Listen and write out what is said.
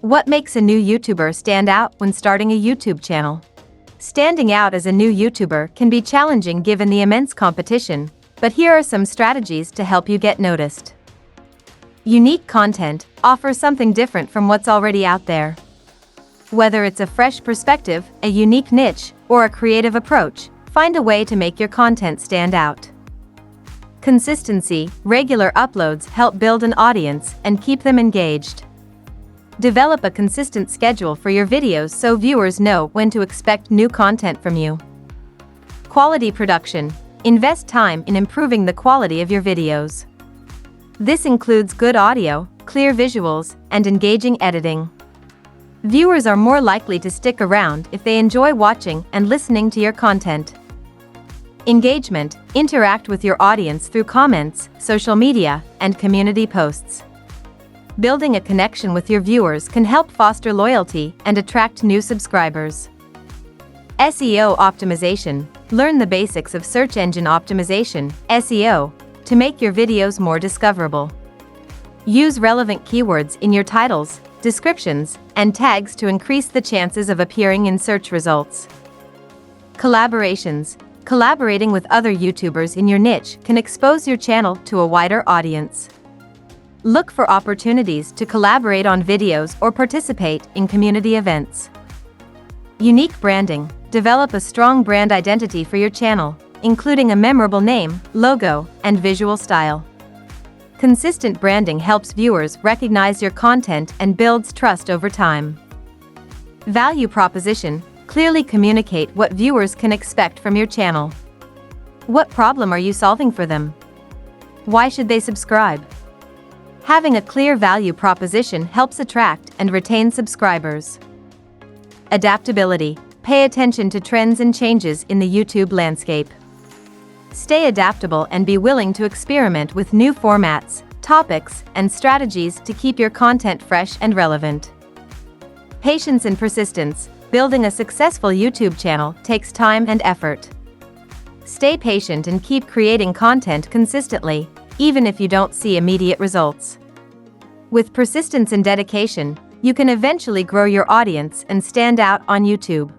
What makes a new YouTuber stand out when starting a YouTube channel? Standing out as a new YouTuber can be challenging given the immense competition, but here are some strategies to help you get noticed. Unique content offers something different from what's already out there. Whether it's a fresh perspective, a unique niche, or a creative approach, find a way to make your content stand out. Consistency, regular uploads help build an audience and keep them engaged. Develop a consistent schedule for your videos so viewers know when to expect new content from you. Quality production. Invest time in improving the quality of your videos. This includes good audio, clear visuals, and engaging editing. Viewers are more likely to stick around if they enjoy watching and listening to your content. Engagement. Interact with your audience through comments, social media, and community posts. Building a connection with your viewers can help foster loyalty and attract new subscribers. SEO optimization. Learn the basics of search engine optimization, SEO, to make your videos more discoverable. Use relevant keywords in your titles, descriptions, and tags to increase the chances of appearing in search results. Collaborations. Collaborating with other YouTubers in your niche can expose your channel to a wider audience. Look for opportunities to collaborate on videos or participate in community events. Unique branding. Develop a strong brand identity for your channel, including a memorable name, logo, and visual style. Consistent branding helps viewers recognize your content and builds trust over time. Value proposition. Clearly communicate what viewers can expect from your channel. What problem are you solving for them? Why should they subscribe? Having a clear value proposition helps attract and retain subscribers. Adaptability. Pay attention to trends and changes in the YouTube landscape. Stay adaptable and be willing to experiment with new formats, topics, and strategies to keep your content fresh and relevant. Patience and persistence. Building a successful YouTube channel takes time and effort. Stay patient and keep creating content consistently, even if you don't see immediate results. With persistence and dedication, you can eventually grow your audience and stand out on YouTube.